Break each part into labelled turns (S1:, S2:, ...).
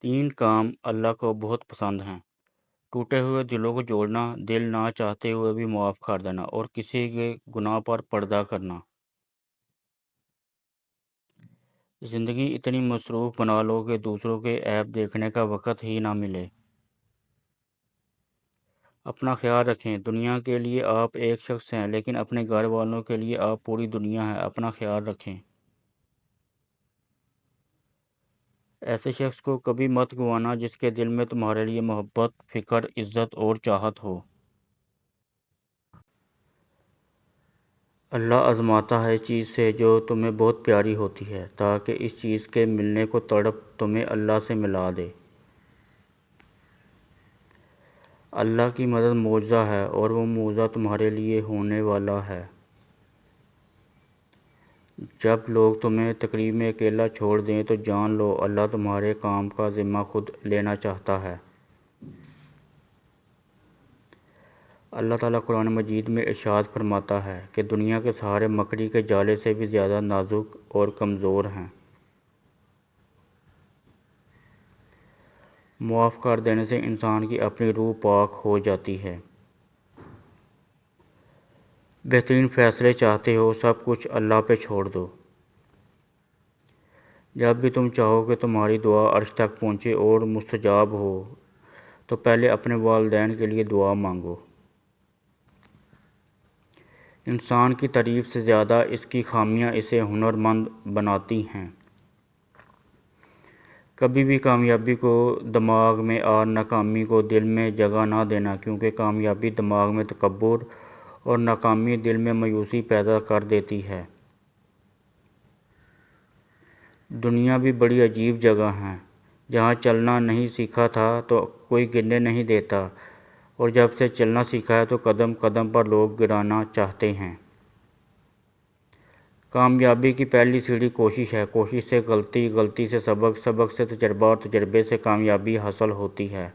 S1: تین کام اللہ کو بہت پسند ہیں: ٹوٹے ہوئے دلوں کو جوڑنا، دل نہ چاہتے ہوئے بھی معاف کر دینا، اور کسی کے گناہ پر پردہ کرنا۔ زندگی اتنی مصروف بنا لو کہ دوسروں کے عیب دیکھنے کا وقت ہی نہ ملے۔ اپنا خیال رکھیں۔ دنیا کے لیے آپ ایک شخص ہیں، لیکن اپنے گھر والوں کے لیے آپ پوری دنیا ہیں۔ اپنا خیال رکھیں۔ ایسے شخص کو کبھی مت گنوانا جس کے دل میں تمہارے لیے محبت، فکر، عزت اور چاہت ہو۔ اللہ آزماتا ہے اس چیز سے جو تمہیں بہت پیاری ہوتی ہے، تاکہ اس چیز کے ملنے کو تڑپ تمہیں اللہ سے ملا دے۔ اللہ کی مدد معجزہ ہے، اور وہ معجزہ تمہارے لیے ہونے والا ہے۔ جب لوگ تمہیں تقریب میں اکیلا چھوڑ دیں تو جان لو اللہ تمہارے کام کا ذمہ خود لینا چاہتا ہے۔ اللہ تعالیٰ قرآن مجید میں ارشاد فرماتا ہے کہ دنیا کے سہارے مکڑی کے جالے سے بھی زیادہ نازک اور کمزور ہیں۔ معاف کر دینے سے انسان کی اپنی روح پاک ہو جاتی ہے۔ بہترین فیصلے چاہتے ہو، سب کچھ اللہ پہ چھوڑ دو۔ جب بھی تم چاہو کہ تمہاری دعا عرش تک پہنچے اور مستجاب ہو، تو پہلے اپنے والدین کے لیے دعا مانگو۔ انسان کی تعریف سے زیادہ اس کی خامیاں اسے ہنرمند بناتی ہیں۔ کبھی بھی کامیابی کو دماغ میں اور ناکامی کو دل میں جگہ نہ دینا، کیونکہ کامیابی دماغ میں تکبر اور ناکامی دل میں مایوسی پیدا کر دیتی ہے۔ دنیا بھی بڑی عجیب جگہ ہے۔ جہاں چلنا نہیں سیکھا تھا تو کوئی گرنے نہیں دیتا، اور جب سے چلنا سیکھا ہے تو قدم قدم پر لوگ گرانا چاہتے ہیں۔ کامیابی کی پہلی سیڑھی کوشش ہے، کوشش سے غلطی، غلطی سے سبق، سبق سے تجربہ، اور تجربے سے کامیابی حاصل ہوتی ہے۔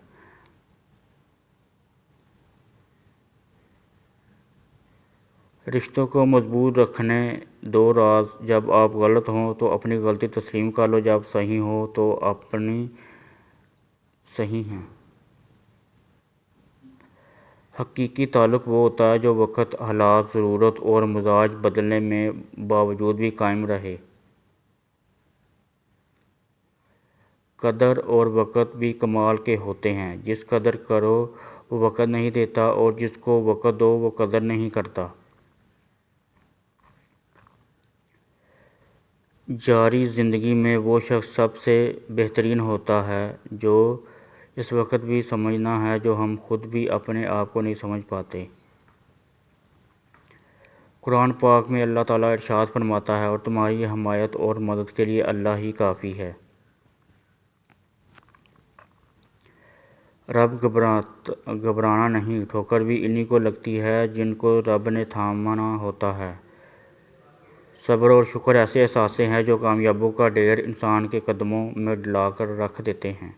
S1: رشتوں کو مضبوط رکھنے دو راز: جب آپ غلط ہوں تو اپنی غلطی تسلیم کر لو، جب صحیح ہوں تو اپنی صحیح ہیں۔ حقیقی تعلق وہ ہوتا ہے جو وقت، حالات، ضرورت اور مزاج بدلنے میں باوجود بھی قائم رہے۔ قدر اور وقت بھی کمال کے ہوتے ہیں۔ جس قدر کرو وہ وقت نہیں دیتا، اور جس کو وقت دو وہ قدر نہیں کرتا۔ جاری زندگی میں وہ شخص سب سے بہترین ہوتا ہے جو اس وقت بھی سمجھنا ہے جو ہم خود بھی اپنے آپ کو نہیں سمجھ پاتے۔ قرآن پاک میں اللہ تعالیٰ ارشاد فرماتا ہے، اور تمہاری حمایت اور مدد کے لیے اللہ ہی کافی ہے۔ رب گھبرانا نہیں، ٹھوکر بھی انہی کو لگتی ہے جن کو رب نے تھامنا ہوتا ہے۔ صبر اور شکر ایسے اثاثے ہیں جو کامیابیوں کا ڈھیر انسان کے قدموں میں ڈلا کر رکھ دیتے ہیں۔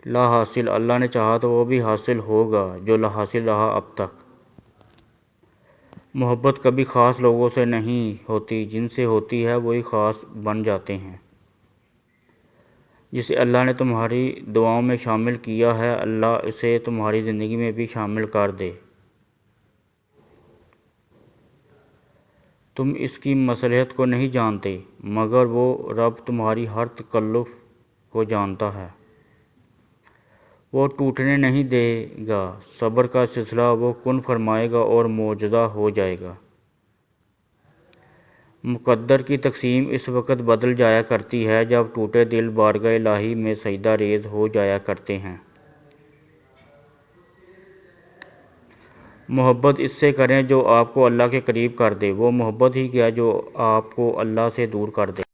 S1: لا حاصل: اللہ نے چاہا تو وہ بھی حاصل ہوگا جو لا حاصل رہا اب تک۔ محبت کبھی خاص لوگوں سے نہیں ہوتی، جن سے ہوتی ہے وہی خاص بن جاتے ہیں۔ جسے اللہ نے تمہاری دعاؤں میں شامل کیا ہے، اللہ اسے تمہاری زندگی میں بھی شامل کر دے۔ تم اس کی مصلحت کو نہیں جانتے، مگر وہ رب تمہاری ہر تکلف کو جانتا ہے۔ وہ ٹوٹنے نہیں دے گا، صبر کا سلسلہ وہ کن فرمائے گا اور معجزہ ہو جائے گا۔ مقدر کی تقسیم اس وقت بدل جایا کرتی ہے جب ٹوٹے دل بارگاہ الہی میں سجدہ ریز ہو جایا کرتے ہیں۔ محبت اس سے کریں جو آپ کو اللہ کے قریب کر دے، وہ محبت ہی کیا جو آپ کو اللہ سے دور کر دے۔